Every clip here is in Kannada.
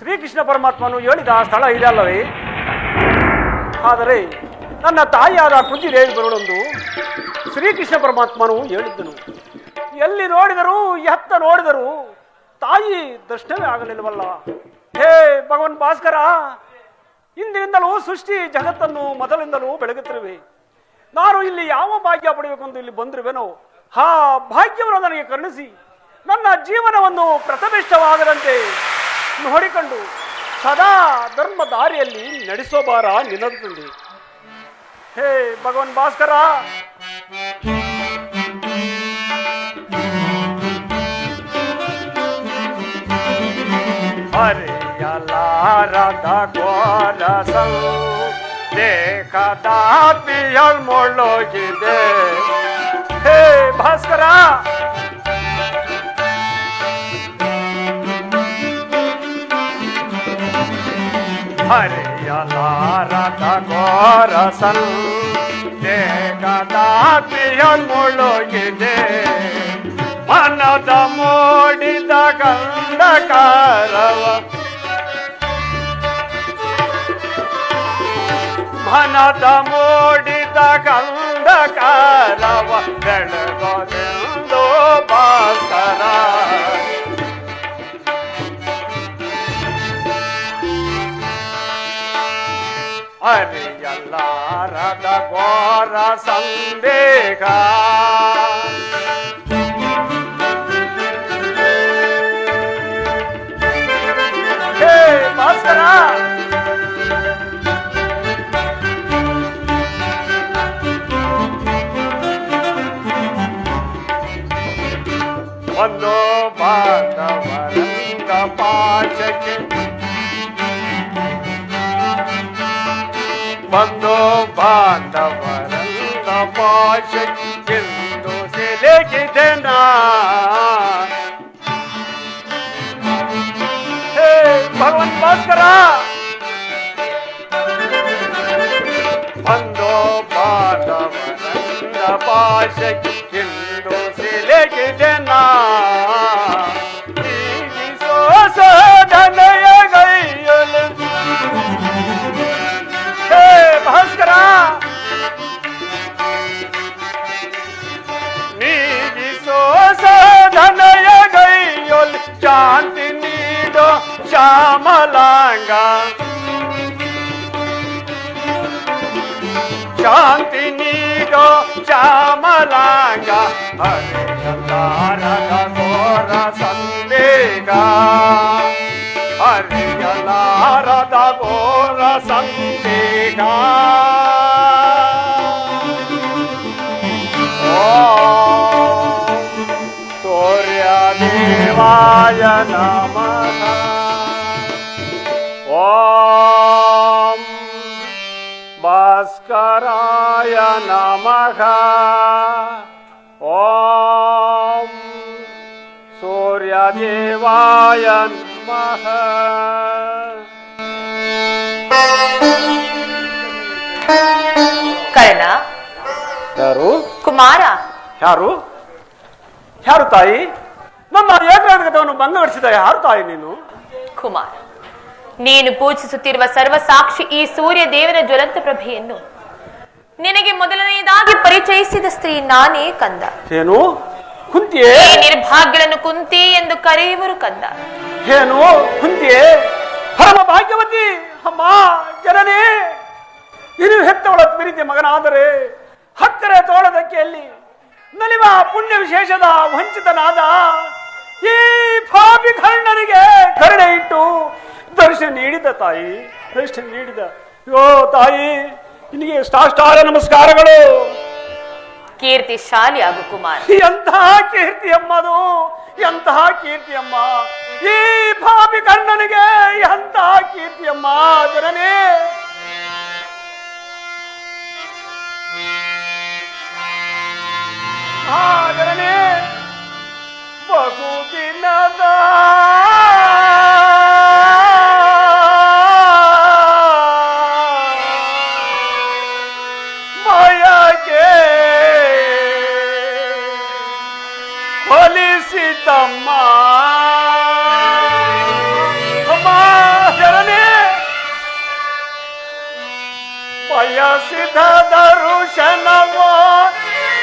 ಶ್ರೀಕೃಷ್ಣ ಪರಮಾತ್ಮನು ಹೇಳಿದ ಸ್ಥಳ ಇದೆಯಲ್ಲವೇ? ಆದರೆ ನನ್ನ ತಾಯಿಯಾದ ಕುಂತಿದೇವಿ ಬರುಳೊಂದು ಶ್ರೀಕೃಷ್ಣ ಪರಮಾತ್ಮನು ಹೇಳಿದ್ದನು, ಎಲ್ಲಿ ನೋಡಿದರೂ ಎತ್ತ ನೋಡಿದರೂ ತಾಯಿ ದರ್ಶನವೇ ಆಗಲಿಲ್ಲವಲ್ಲ. ಹೇ ಭಗವನ್ ಭಾಸ್ಕರ, ಇಂದಿನಿಂದಲೂ ಸೃಷ್ಟಿ ಜಗತ್ತನ್ನು ಮೊದಲಿಂದಲೂ ಬೆಳಗುತ್ತಿರುವೆ. ನಾನು ಇಲ್ಲಿ ಯಾವ ಭಾಗ್ಯ ಪಡೆಯಬೇಕೆಂದು ಇಲ್ಲಿ ಬಂದಿರುವೆನೋ ಆ ಭಾಗ್ಯವನ್ನು ನನಗೆ ಕರುಣಿಸಿ ನನ್ನ ಜೀವನವನ್ನು ಪ್ರಥಮಿಷ್ಠವಾಗದಂತೆ ನೋಡಿಕೊಂಡು ಸದಾ ಧರ್ಮ ದಾರಿಯಲ್ಲಿ ನಡೆಸೋ ಬಾರ ನಿನ್ನದು. ಹೇ ಭಗವನ್ ಭಾಸ್ಕರ, ಹರಿಯಲಾರದ ಗೋರಸಂ ದೇಖದ ಪಿಯಲ್ ಮುಳುಗಿದೆ. ಹೇ ಭಾಸ್ಕರ, ಹರಿಯಲಾರದ ಗೋರಸಂ ದೇಖದ ಪಿಯಲ್ ಮುಳುಗಿದೆ. ಮನದ ಮೂಡಿದ ಗಂಧಕಾರವ ಮನದ ಮೂಡಿದ ಗಂಧಕಾರವ ಬೆಳಗೋದೆಂದು ಭಾಸ್ಕರ. ಅರಿಯಲಾರದ ಘೋರ ಸಂದೇಹ ಭಾಸ್ಕರ, ಒಂದು ಬಾಂಧವರಂಗ ಪಾಚಕ್ಕೆ ಒಂದು ಬಾಂಧವರಂಗ ಪಾಚಕ್ಕೆಂದು ಸಿಲುಕಿದೆನ. ಹೇ ಭಗವನ್ ಭಾಸ್ಕರ, ಒಂದು ಬಾಂಧವರಂಗ ಪಾಚಕ್ಕೆಂದು ಸಿಲುಕಿದೆನ. ಸಾಧನೆಯಗೈಯಲು ಹೇ ಭಾಸ್ಕರ, ನೀಗಿಸೋ ಸಾಧನೆಯಗೈಯಲು ಶಾಂತಿ ನೀಡೋ ಶ್ಯಾಮಲಾಂಗ. ಶಾಂತಿ ನೀಡೋ ಶ್ಯಾಮಲಾಂಗ. ಹರಿಯಲಾರದ ಘೋರ ಸಂದೇಹ ಹರಿಯಲಾರದ ಘೋರ ಸಂದೇಹ. ಓಂ ಸೂರ್ಯದೇವಾಯ ನಮಃ. ಓಂ ಭಾಸ್ಕರಾಯ ನಮಃ. ಓಂ ಸೂರ್ಯದೇವಾಯ ನಮಃ. ಕರ್ಣ, ಯಾರು? ಕುಮಾರ. ಯಾರು ಯಾರು ತಾಯಿ? ನಮ್ಮ ಏಕಾಗ್ರತೆಯನ್ನು ಭಂಗಗೊಳಿಸಿದ ಯಾರು ತಾಯಿ ನೀನು? ಕುಮಾರ, ನೀನು ಪೂಜಿಸುತ್ತಿರುವ ಸರ್ವಸಾಕ್ಷಿ ಈ ಸೂರ್ಯ ದೇವನ ಜ್ವಲಂತ ಪ್ರಭೆಯನ್ನು ನಿನಗೆ ಮೊದಲನೆಯದಾಗಿ ಪರಿಚಯಿಸಿದ ಸ್ತ್ರೀ ನಾನೇ ಕಂದ. ಏನು ಕುಂತಿಯೇ? ಈ ನಿರ್ಭಾಗ್ಯಗಳನ್ನು ಕುಂತಿ ಎಂದು ಕರೆಯುವರು ಕಂದ. ಏನು ಕುಂತಿಯೇ? ಪರಮ ಭಾಗ್ಯವತಿ ಅಮ್ಮ ಜನನೇ, ಇರು ಹೆತ್ತವಳ ಪ್ರೀತಿ ಮಗನಾದರೆ ಹಕ್ಕರೆ ತೋಳದಕ್ಕೆಯಲ್ಲಿ ನಲಿವ ಪುಣ್ಯ ವಿಶೇಷದ ವಂಚಿತನಾದ ಈ ಪಾಪಿ ಕರ್ಣನಿಗೆ ಕರುಣೆ ಇಟ್ಟು ದರ್ಶನ ನೀಡಿದ ತಾಯಿ, ದರ್ಶನ ನೀಡಿದ. ಯೋ ತಾಯಿ, ನಿನಗೆ ಸಾಷ್ಟಾಂಗ ನಮಸ್ಕಾರಗಳು. ಕೀರ್ತಿಶಾಲಿ ಆಗು ಕುಮಾರ. ಎಂತಹ ಕೀರ್ತಿ ಅಮ್ಮದು, ಎಂತಹ ಕೀರ್ತಿ ಅಮ್ಮ ಈ ಪಾಪಿ ಕರ್ಣನಿಗೆ, ಎಂತಹ ಕೀರ್ತಿ ಅಮ್ಮ ಜನನೇ. ಜನನೇ ಬಹುದಿನದ ಮಾಯಕ್ಕೆ ಹೊಲಿಸಿತಮ್ಮ ಅಮ್ಮ. ಬಯಸಿದ ದರುಶನವೋ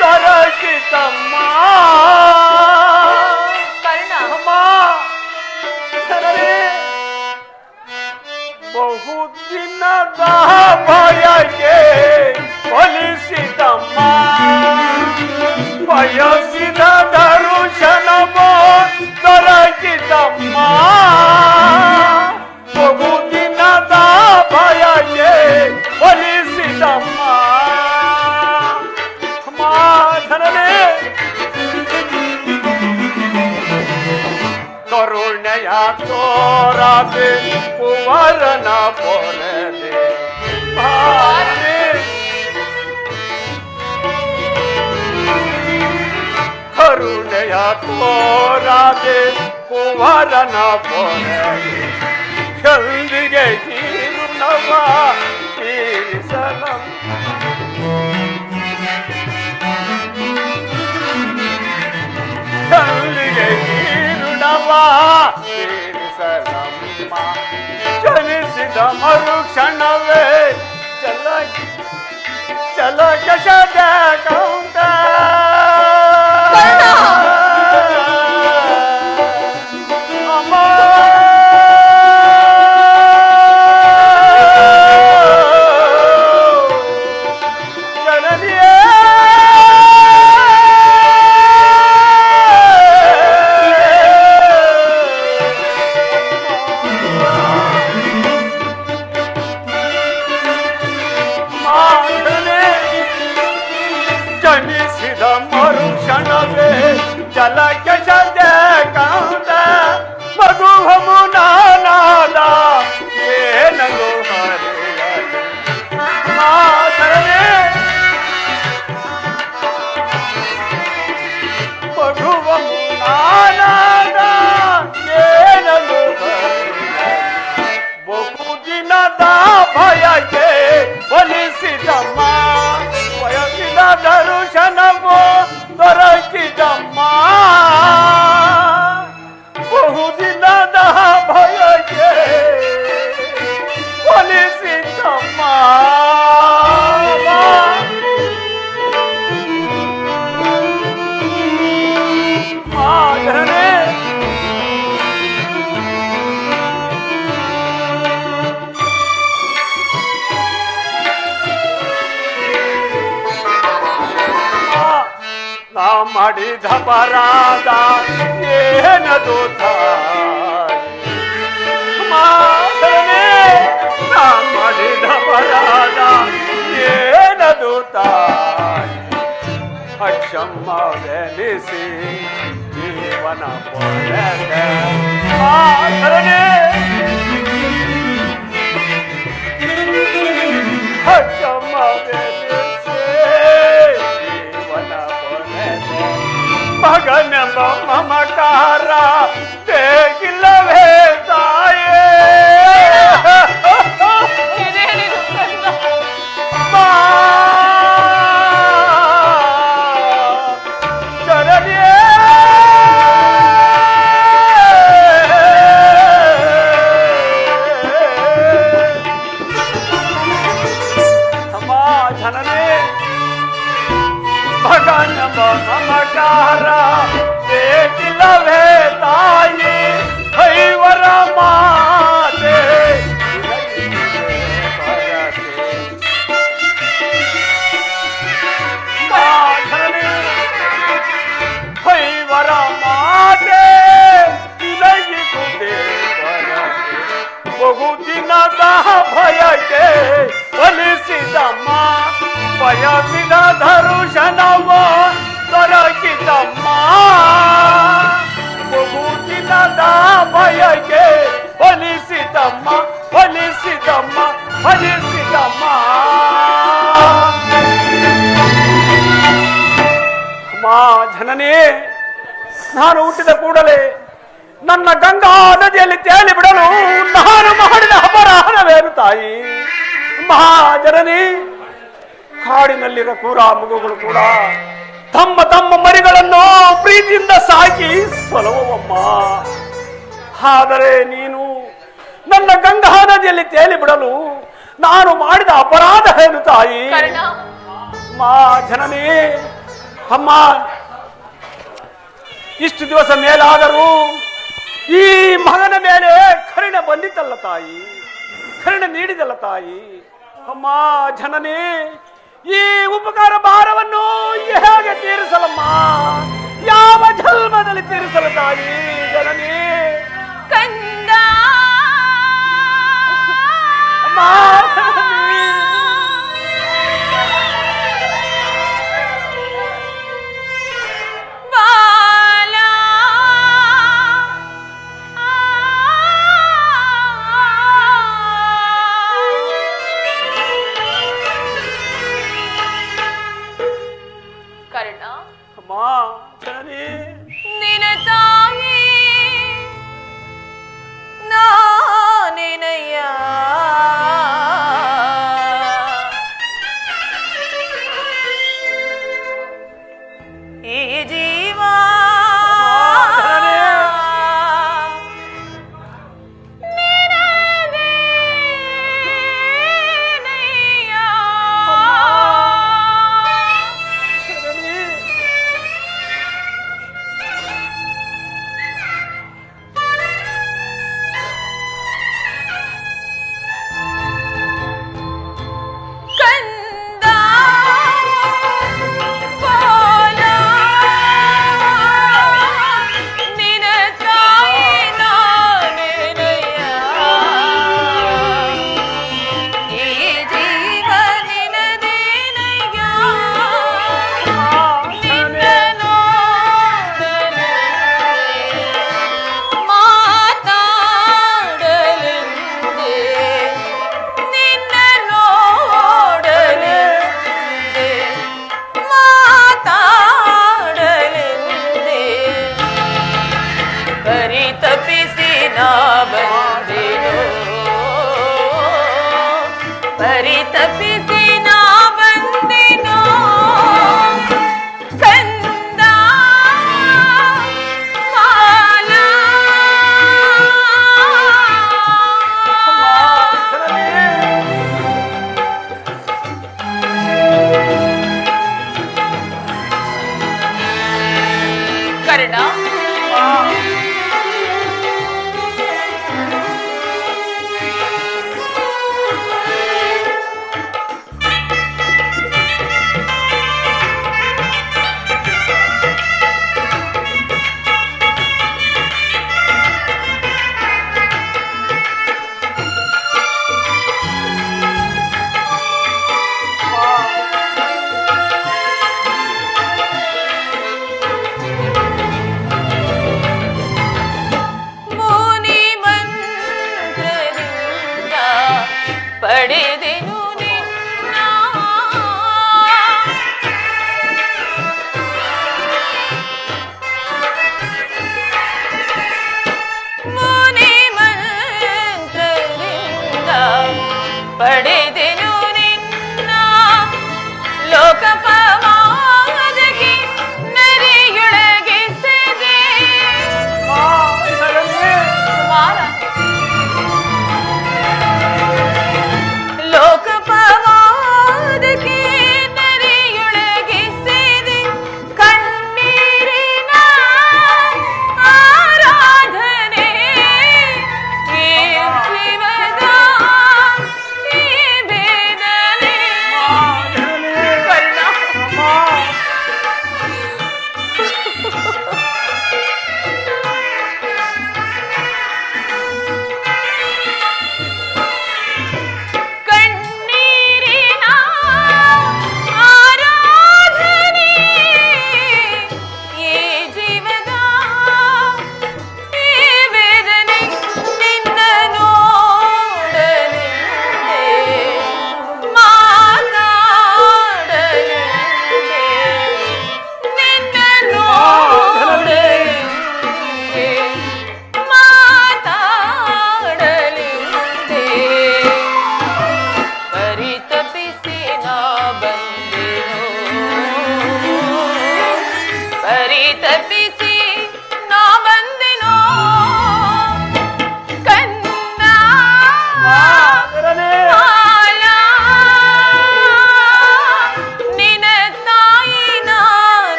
ದೊರಕಿತಮ್ಮ ಕರ್ಣ. ಅಮ್ಮ ಸರಳೇ ಬಹುದಿನದ ಬಯಕೆ ಒಲಿಸಿದಮ್ಮ ಬಯಸಿದ ದರುಶನವೋ ದೊರಕಿತಮ್ಮ ಬಹುದಿನದ ಬಯಕೆ ಒಲಿಸಿದಮ್ಮ ಮಾಧನನೇ ಕರುಣೆಯ ತೋರದೆ ಕುವರನ ಪೊರೆದೆ ಭಾರನೆ ಕರುಣೆಯ ತೋರದೆ ಕುವರನ ಪೊರೆದೆ ಎಂದಿಗೆ ಹೀರುಣವ ತೀರಿಸಲಂ ಎಂದಿಗೆ ಹೀರುಣವ ತೀರಿಸಲಮ್ಮ ಜನಿಸಿದ ಮರುಕ್ಷಣವೇ ಚಲಕ ಕೌಂಟ ಜನಿಸಿದ ಮರುಕ್ಷಣವೇ ಜಲಕ್ಕೆ ಕಾಂತ ಮಗುಹಮು ನಾನಾದ ಏನದು ಮಾತರೇ ಮಗುಹಮು ನಾನಾದ ಏನದು ಬಹುದಿನದ ಭಯಕ್ಕೆ ಒಲಿಸಿದಮ್ಮ ಬಯಸಿದ ದರುಶನವೋ ದೊರಕಿದಮ್ಮ ಬಹುದಿನದ ಭಯಕ್ಕೆ ಒಲಿಸಿದಮ್ಮ ಮಾಧನೆ ನಾ ಮಾಡಿದ ಪರಾಧ ಏನದು ಮಾಧನೆ ನಾ ಮಾಡಿದ ಪರಾಧ ಏನದು ತಾಯಿ ಅಕ್ಷಮ್ಮವೆನಿಸಿ ಜೀವನ ಪೊರೆದೆ ಮಾಧನೆ ಅಕ್ಷಮ್ಮವೆನಿಸಿ ಜೀವನ ಪೊರೆದೆ ಮಗನೆಂಬ ಮಮಕಾರ ಬೇಕಿಲ್ಲವೇ ತಾಯೇ ಶರಣ್ಯೇ ಜನನೇ ಭಗನಂಬ ಮಮಕಾರ ಬೇಕಿಲ್ಲವೇ ತಾಯಿ ಕೈವರ ಮಾತೆ ಕೈವರ ಮಾತೆ ಇಲಗಿಸುತ್ತೆ ಬಹುದಿನದ ಭಯಕ್ಕೆ ಒಲಿಸಿದಮ್ಮ ಬಯಸಿದ ದರುಶನವೋ ದೊರಕಿದಮ್ಮ ಬಹುದಿನದ ಭಯಕ್ಕೆ ಒಲಿಸಿದಮ್ಮ ಒಲಿಸಿದಮ್ಮ ಒಲಿಸಿದಮ್ಮ ಮಾ ಜನನೇ ನಾನು ಹುಟ್ಟಿದ ಕೂಡಲೇ ನನ್ನ ಗಂಗಾ ನದಿಯಲ್ಲಿ ತೇಲಿ ಬಿಡಲು ನಾನು ಮಾಡಿದ ಅಪರಾಧವೇನು ತಾಯಿ ಮಹಾಜನನಿ ಕಾಡಿನಲ್ಲಿರೋ ಕೂರ ಮಗುಗಳು ಕೂಡ ತಮ್ಮ ತಮ್ಮ ಮರಿಗಳನ್ನು ಪ್ರೀತಿಯಿಂದ ಸಾಕಿ ಸಲುವಮ್ಮ. ಆದರೆ ನೀನು ನನ್ನ ಗಂಗಾ ನದಿಯಲ್ಲಿ ತೇಲಿ ಬಿಡಲು ನಾನು ಮಾಡಿದ ಅಪರಾಧ ಏನು ತಾಯಿ? ಕರ್ಣ, ಅಮ್ಮ ಜನನಿ, ಅಮ್ಮ ಇಷ್ಟು ದಿವಸ ಮೇಲಾದರೂ ಈ ಮಗನ ಮೇಲೆ ಕರುಣೆ ಬಂದಿತ್ತಲ್ಲ ತಾಯಿ, ಕರುಣೆ ನೀಡಿದಲ್ಲ ತಾಯಿ. ಅಮ್ಮ ಜನನಿ, ಈ ಉಪಕಾರ ಭಾರವನ್ನು ಹೇಗೆ ತೀರಿಸಲಮ್ಮ? ಯಾವ ಜನ್ಮದಲ್ಲಿ ತೀರಿಸಲು ತಾಯಿ ಜನನಿ? ಕಂದ, ಅಮ್ಮ ಜನನಿ. ಬಾಲ, ಕರ್ಣ, ಅಮ್ಮ ಜನನಿ, ನಿನ ತಾಯಿ ನಾನೆನಯ್ಯ. ಈ ಜೀವ ನಿನದೇನಯ್ಯ. ಜನನಿ. ಕಂದ, ಬಾಲ, ನಿನ ತಾಯಿ ನಾನೆನಯ್ಯ. ಈ ಜೀವ ನಿನದೇನಯ್ಯ. ನಿನ್ನ ನೋಡಲೆಂದೇ ಮಾತಾಡಲೆಂದೇ, ನಿನ್ನ ನೋಡಲೆಂದೇ ಮಾತಾಡಲೆಂದೇ ಪರಿತಪಿಸಿ ನಾ ಬಂದೆನು. ಪರಿತಪಿಸಿ ನಾ ಬಂದೆನು. ಕಂದ, ಬಾಲ, ಕರ್ಣ,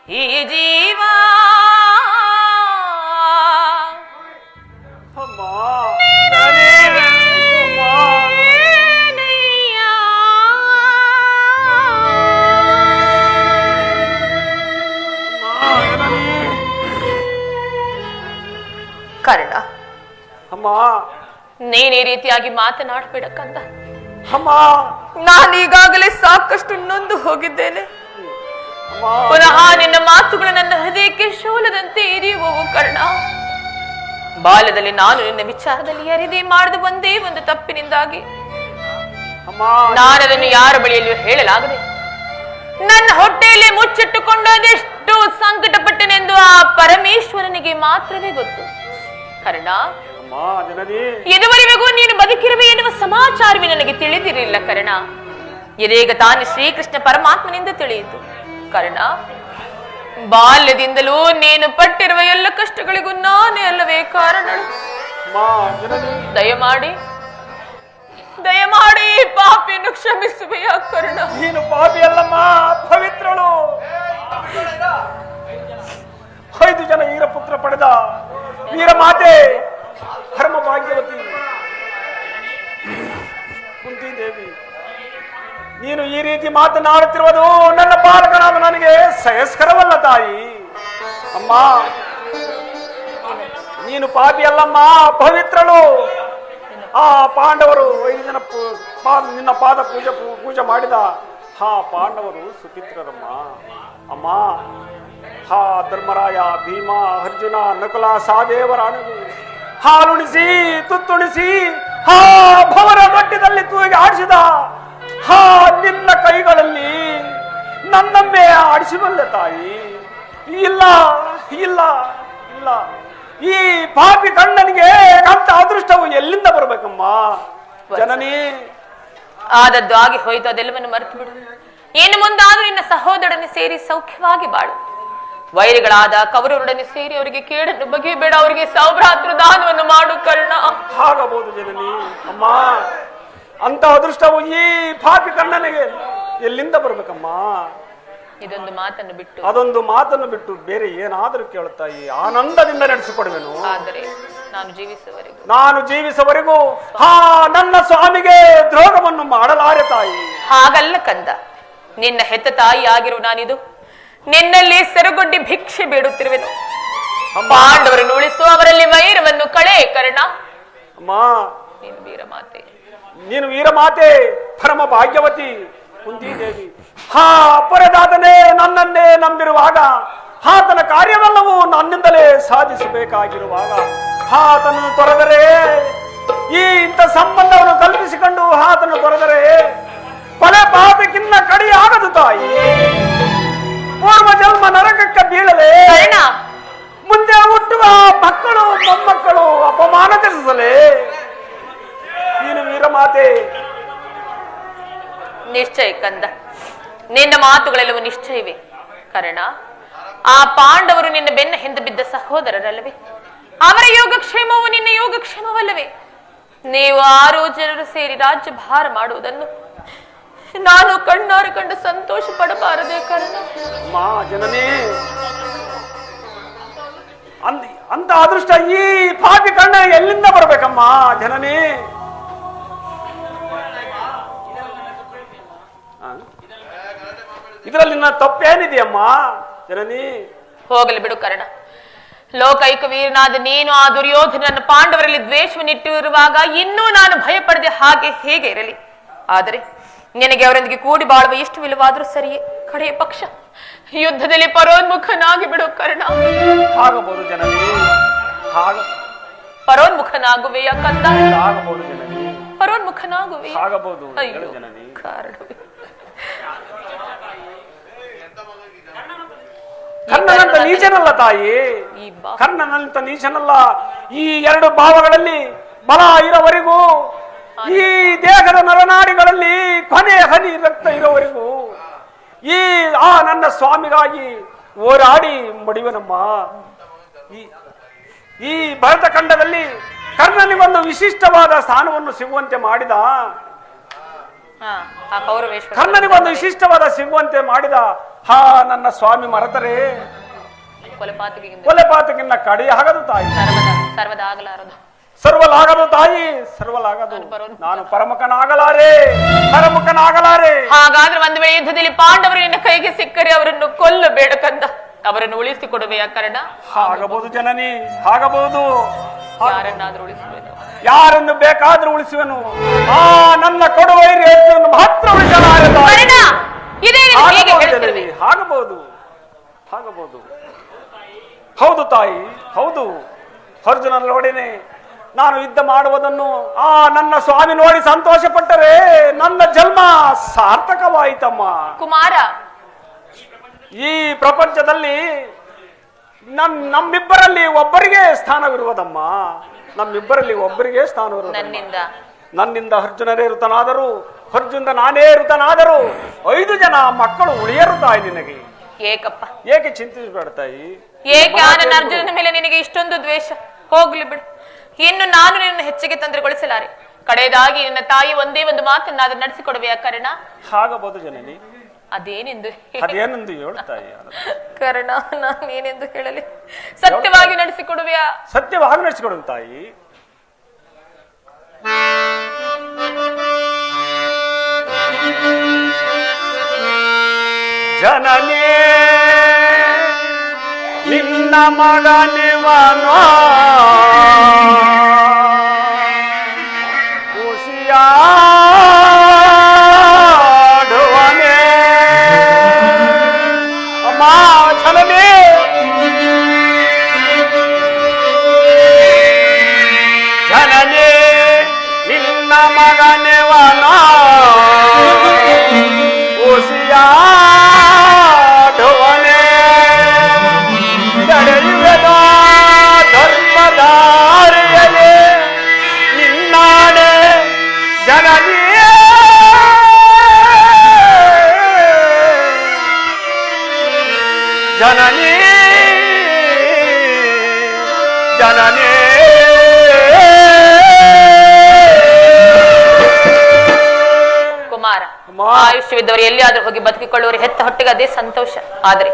ಈ ಜೀವ ಅಮ್ಮ ಕರ್ಣ, ಅಮ್ಮ ನೀನೇ ರೀತಿಯಾಗಿ ಮಾತನಾಡಬೇಡ ಕಂದ. ಅಮ್ಮ ನಾನೀಗಾಗಲೇ ಸಾಕಷ್ಟು ನೊಂದು ಹೋಗಿದ್ದೇನೆ. ಪುನಃ ನಿನ್ನ ಮಾತುಗಳು ನನ್ನ ಹೃದಯಕ್ಕೆ ಶೂಲದಂತೆ ಇರಿಯುವವು ಕರ್ಣ. ಬಾಲ್ಯದಲ್ಲಿ ನಾನು ನಿನ್ನ ವಿಚಾರದಲ್ಲಿ ಅರಿದೇ ಮಾಡಿದ ಒಂದೇ ಒಂದು ತಪ್ಪಿನಿಂದಾಗಿ ನಾನದನ್ನು ಯಾರ ಬಳಿಯಲ್ಲೂ ಹೇಳಲಾಗದೆ ನನ್ನ ಹೊಟ್ಟೆಯಲ್ಲಿ ಮುಚ್ಚಿಟ್ಟುಕೊಂಡು ಅದೆಷ್ಟು ಸಂಕಟಪಟ್ಟನೆಂದು ಆ ಪರಮೇಶ್ವರನಿಗೆ ಮಾತ್ರವೇ ಗೊತ್ತು. ಕರ್ಣ, ಇದುವರೆಗೂ ನೀನು ಬದುಕಿರುವೆ ಎನ್ನುವ ಸಮಾಚಾರವೇ ನನಗೆ ತಿಳಿದಿರಲಿಲ್ಲ ಕರ್ಣ. ಇದೀಗ ತಾನು ಶ್ರೀಕೃಷ್ಣ ಪರಮಾತ್ಮನಿಂದ ತಿಳಿಯಿತು. ಕರ್ಣ, ಬಾಲ್ಯದಿಂದಲೂ ನೀನು ಪಟ್ಟಿರುವ ಎಲ್ಲ ಕಷ್ಟಗಳಿಗೂ ನಾನೇ ಅಲ್ಲವೇ ಕಾರಣ. ದಯಮಾಡಿ ದಯಮಾಡಿ ಪಾಪಿಯನ್ನು ಕ್ಷಮಿಸುವೆಯಾ ಕರ್ಣ? ನೀನು ಪಾಪಿ ಅಲ್ಲಮ್ಮ, ಪವಿತ್ರಳು. 5 ಜನ ವೀರಪುತ್ರ ಪಡೆದ ವೀರಮಾತೆ ಧರ್ಮ ಭಾಗ್ಯವತಿ ಕುಂತಿದೇವಿ, ನೀನು ಈ ರೀತಿ ಮಾತನಾಡುತ್ತಿರುವುದು ನನ್ನ ಬಾಲಕನಾದ ನನಗೆ ಶ್ರೇಯಸ್ಕರವಲ್ಲ ತಾಯಿ. ಅಮ್ಮ, ನೀನು ಪಾಪಿ ಅಲ್ಲಮ್ಮ, ಪವಿತ್ರಳು. ಆ ಪಾಂಡವರು 5 ಜನ ನಿನ್ನ ಪಾದ ಪೂಜೆ ಮಾಡಿದ ಹಾ ಪಾಂಡವರು ಸುಪಿತ್ರರಮ್ಮ. ಅಮ್ಮ, ಹಾ ಧರ್ಮರಾಯ, ಭೀಮ, ಅರ್ಜುನ, ನಕುಲ, ಸಹದೇವರ ಅಣಗು ಹಾಲುಣಿಸಿ ತುತ್ತುಣಿಸಿ ಹಾ ಭವನ ದೊಡ್ಡದಲ್ಲಿ ತೂಗಿ ಆಡಿಸಿದ ಹಾ ನಿನ್ನ ಕೈಗಳಲ್ಲಿ ನನ್ನಮ್ಮೆ ಆಡಿಸಿಬಲ್ಲೆ ತಾಯಿ. ಇಲ್ಲ ಇಲ್ಲ ಇಲ್ಲ, ಈ ಪಾಪಿ ಕಣ್ಣನಿಗೆ ಅಂತ ಅದೃಷ್ಟವು ಎಲ್ಲಿಂದ ಬರಬೇಕಮ್ಮ ಜನನಿ? ಆದದ್ದು ಆಗಿ ಹೋಯ್ತು, ಅದೆಲ್ಲವನ್ನು ಮರೆತು ಬಿಡು. ಇನ್ನು ಮುಂದಾದ್ರೂ ನಿನ್ನ ಸಹೋದರನೇ ಸೇರಿ ಸೌಖ್ಯವಾಗಿ ಬಾಳು. ವೈರಿಗಳಾದ ಕೌರವರೊಡನೆ ಸೇರಿ ಅವರಿಗೆ ಕೇಡನ್ನು ಬಗೆಯಬೇಡ, ಅವರಿಗೆ ಸೌಭ್ರಾತೃ ದಾನವನ್ನು ಮಾಡು ಕರ್ಣ. ಆಗಬಹುದು ಜನನಿ. ಅಮ್ಮ, ಅಂತ ಅದೃಷ್ಟವು ಈ ಪಾಪಿ ಕಣ್ಣನಿಗೆ ಎಲ್ಲಿಂದ ಬರ್ಬೇಕಮ್ಮ? ಇದೊಂದು ಮಾತನ್ನು ಬಿಟ್ಟು ಅದೊಂದು ಮಾತನ್ನು ಬಿಟ್ಟು ಬೇರೆ ಏನಾದರೂ ಕೇಳುತ್ತಾಯಿ ಆನಂದದಿಂದ ನಡೆಸಿಕೊಡುವೆನು. ಆದರೆ ನಾನು ಜೀವಿಸುವವರೆಗೂ ಹಾ ನನ್ನ ಸ್ವಾಮಿಗೆ ದ್ರೋಹವನ್ನು ಮಾಡಲಾರೆ ತಾಯಿ. ಹಾಗಲ್ಲ ಕಂದ, ನಿನ್ನ ಹೆತ್ತ ತಾಯಿ ಆಗಿರು ನಾನಿದು ನಿನ್ನಲ್ಲಿ ಸೆರಗೊಡ್ಡಿ ಭಿಕ್ಷೆ ಬೇಡುತ್ತಿರುವೆನು. ಪಾಂಡವರನ್ನು ಉಳಿಸು, ಅವರಲ್ಲಿ ವೈರವನ್ನು ಕಳೆ ಕರ್ಣ. ಅಮ್ಮ, ನೀನು ವೀರಮಾತೆ, ನೀನು ವೀರಮಾತೆ, ಪರಮ ಭಾಗ್ಯವತಿ ಕುಂತಿದೇವಿ. ಹಾ ಅಪರದಾದನೇ ನನ್ನನ್ನೇ ನಂಬಿರುವಾಗ, ಆತನ ಕಾರ್ಯವೆಲ್ಲವೂ ನನ್ನಿಂದಲೇ ಸಾಧಿಸಬೇಕಾಗಿರುವಾಗ ಆತನನ್ನು ತೊರೆದರೆ, ಈ ಇಂಥ ಸಂಬಂಧವನ್ನು ಕಲ್ಪಿಸಿಕೊಂಡು ಆತನು ತೊರೆದರೆ ಕೊಲೆ ಪಾತಕ್ಕಿನ್ನ ಕಡಿಯಾಗದು ತಾಯಿ. ಪೂರ್ವ ಜನ್ಮ ನರಕಕ್ಕೆ ಬೀಳಲೇ, ಮುಂದೆ ಹುಟ್ಟುವ ಮಕ್ಕಳು ಮೊಮ್ಮಕ್ಕಳು ಅಪಮಾನ ತಿಳಿಸಲೇ. ನೀನು ವೀರಮಾತೆ. ನಿಶ್ಚಯ ಕಂದ, ನಿನ್ನ ಮಾತುಗಳೆಲ್ಲವೂ ನಿಶ್ಚಯವೇ. ಕಾರಣ ಆ ಪಾಂಡವರು ನಿನ್ನ ಬೆನ್ನ ಹಿಂದೆ ಬಿದ್ದ ಸಹೋದರರಲ್ಲವೇ? ಅವರ ಯೋಗಕ್ಷೇಮವು ನಿನ್ನ ಯೋಗಕ್ಷೇಮವಲ್ಲವೇ? ನೀವು 6 ಜನರು ಸೇರಿ ರಾಜ್ಯ ಭಾರ ಮಾಡುವುದನ್ನು ನಾನು ಕಣ್ಣಾರೆ ಕಂಡು ಸಂತೋಷ ಪಡಬಾರದೆ ಕಾರಣ? ಜನನೇ, ಅಂತ ಅದೃಷ್ಟ ಈ ಪಾಪಿ ಕಣ್ಣ ಎಲ್ಲಿಂದ ಬರ್ಬೇಕಮ್ಮ ಜನನೇ? ಇದರಲ್ಲಿ ನಿನ್ನ ತಪ್ಪೇನಿದೆಯಮ್ಮ ಜನನಿ? ಹೋಗಲಿ ಬಿಡು ಕರ್ಣ. ಲೋಕೈಕ ವೀರನಾದ ನೀನು ಆ ದುರ್ಯೋಧನನ್ನು ಪಾಂಡವರಲ್ಲಿ ದ್ವೇಷವನ್ನಿಟ್ಟಿರುವಾಗ ಇನ್ನೂ ನಾನು ಭಯಪಡದೆ ಹಾಗೆ ಹೇಗೆ ಇರಲಿ? ಆದರೆ ನಿನಗೆ ಅವರೊಂದಿಗೆ ಕೂಡಿ ಬಾಳುವ ಇಷ್ಟವಿಲ್ಲವಾದ್ರೂ ಸರಿಯೇ, ಕಡೆಯ ಪಕ್ಷ ಯುದ್ಧದಲ್ಲಿ ಪರೋನ್ಮುಖನಾಗಿ ಬಿಡು ಕರ್ಣ. ಆಗಬಹುದು ಜನನಿ, ಪರೋನ್ಮುಖನಾಗುವೆಯ ಕಂದ? ಆಗಬಹುದು ಜನನಿ, ಪರೋನ್ಮುಖನಾಗುವೆ. ಆಗಬಹುದು ಜನನಿ. ಕಾರಣವೇ ಕರ್ಣನಂತ ನೀಚನಲ್ಲ ತಾಯಿ, ಕರ್ಣನಂತ ನೀಚನಲ್ಲ. ಈ 2 ಭಾವಗಳಲ್ಲಿ ಬಲ ಇರೋವರೆಗೂ, ಈ ದೇಹದ ನರನಾಡಿಗಳಲ್ಲಿ ಕೊನೆ ಹನಿ ರಕ್ತ ಇರೋವರೆಗೂ ಆ ನನ್ನ ಸ್ವಾಮಿಗಾಗಿ ಹೋರಾಡಿ ಮಡಿವನಮ್ಮ. ಈ ಭರತ ಖಂಡದಲ್ಲಿ ಕರ್ಣನಿಗೊಂದು ವಿಶಿಷ್ಟವಾದ ಸ್ಥಾನವನ್ನು ಸಿಗುವಂತೆ ಮಾಡಿದ, ಕರ್ಣನಿಗೊಂದು ವಿಶಿಷ್ಟವಾದ ಸಿಗುವಂತೆ ಮಾಡಿದ ಹಾ ನನ್ನ ಸ್ವಾಮಿ ಮರೆತರೆ ಕೊಲೆಪಾತಕಿನ್ನ ಕಡೆಯಾಗದು ತಾಯಿ. ಸರ್ವಲಾಗದು ತಾಯಿ, ಸರ್ವಲಾಗದು. ನಾನು ಪರಮಕನಾಗಲಾರೆ. ಹಾಗಾದ್ರೆ ಒಂದು ವೇಳೆ ಯುದ್ಧದಲ್ಲಿ ಪಾಂಡವರು ನಿನ್ನ ಕೈಗೆ ಸಿಕ್ಕರೆ ಅವರನ್ನು ಕೊಲ್ಲಬೇಡ ಕಂದ, ಅವರನ್ನು ಉಳಿಸಿಕೊಡುವೆಯ ಕರ್ಣ? ಆಗಬಹುದು ಜನನಿ, ಆಗಬಹುದು. ಯಾರನ್ನಾದ್ರೂ ಉಳಿಸಬೇಕು, ಯಾರನ್ನು ಬೇಕಾದ್ರೂ ಉಳಿಸುವೆನು. ಆ ನನ್ನ ಕೊಡುವೈರಿಯನ್ನು ಮಾತ್ರ ಉಳಿಸಲಾರೆ. ಆಗಬಹುದು, ಆಗಬಹುದು. ಹೌದು ತಾಯಿ, ಹೌದು. ಅರ್ಜುನನೊಡನೆ ನಾನು ಯುದ್ಧ ಮಾಡುವುದನ್ನು ಆ ನನ್ನ ಸ್ವಾಮಿ ನೋಡಿ ಸಂತೋಷ ಪಟ್ಟರೆ ನನ್ನ ಜನ್ಮ ಸಾರ್ಥಕವಾಯಿತಮ್ಮ. ಕುಮಾರ, ಈ ಪ್ರಪಂಚದಲ್ಲಿ ನಮ್ಮಿಬ್ಬರಲ್ಲಿ ಒಬ್ಬರಿಗೆ ಸ್ಥಾನವಿರುವುದಮ್ಮ. ನಮ್ಮಿಬ್ಬರಲ್ಲಿ ಒಬ್ಬರಿಗೆ ಸ್ಥಾನವಿರುವುದು. ನನ್ನಿಂದ ಅರ್ಜುನರೇ ಋತನಾದರೂ, ಅರ್ಜುನ ನಾನೇ ಋತನಾದರೂ 5 ಜನ ಮಕ್ಕಳು ಉಳಿಯರು ತಾಯಿ ನಿನಗೆ. ಏಕಪ್ಪ, ಏಕೆ ಚಿಂತಿಸಬೇಡ ತಾಯಿ. ಏಕೆ ನನ್ನ ಅರ್ಜುನನ ಮೇಲೆ ನಿನಗೆ ಇಷ್ಟೊಂದು ದ್ವೇಷ? ಹೋಗ್ಲಿ ಬಿಡು, ಇನ್ನು ನಾನು ನಿನ್ನ ಹೆಚ್ಚಿಗೆ ತೊಂದರೆಗೊಳಿಸಲಾರೆ. ಕಡೆಯದಾಗಿ ನಿನ್ನ ತಾಯಿ ಒಂದೇ ಒಂದು ಮಾತನ್ನಾದ್ರೂ ನಡೆಸಿಕೊಡುವೆಯ ಕರ್ಣ? ಆಗಬಹುದು ಜನನಿ. ಅದೇನೆಂದು ಹೇಳ್ತಾಯಿ ಕರ್ಣ? ನಾನೇನೆಂದು ಹೇಳಲಿ? ಸತ್ಯವಾಗಿ ನಡೆಸಿಕೊಡುವೆಯಾ? ಸತ್ಯವಾಗಿ ನಡೆಸಿಕೊಡುವ ತಾಯಿ. ಜನನೇ ನಿನ್ನ ಮಗನಿವನೋ ಖುಷಿಯಾಡುವನೇ ಅಮ್ಮ. ಜನನೇ ಜನನೇ ನಿನ್ನ ಮಗನಿವನೋ ಖುಷಿಯಾಡುವನೇ ತಡೆಯುವೆನೋ ಧರ್ಮದಾರಿಯಲೇ ನಿನ್ನಾಡೆ ಜನನಿಯೇ. ಜನನಿ ಜನನೇ ಕುಮಾರ, ಆಯುಷ್ಯವಿದ್ದವರು ಎಲ್ಲಿಯಾದ್ರೂ ಹೋಗಿ ಬದುಕಿಕೊಳ್ಳುವರು, ಹೆತ್ತ ಹೊಟ್ಟೆಗೆ ಅದೇ ಸಂತೋಷ. ಆದ್ರೆ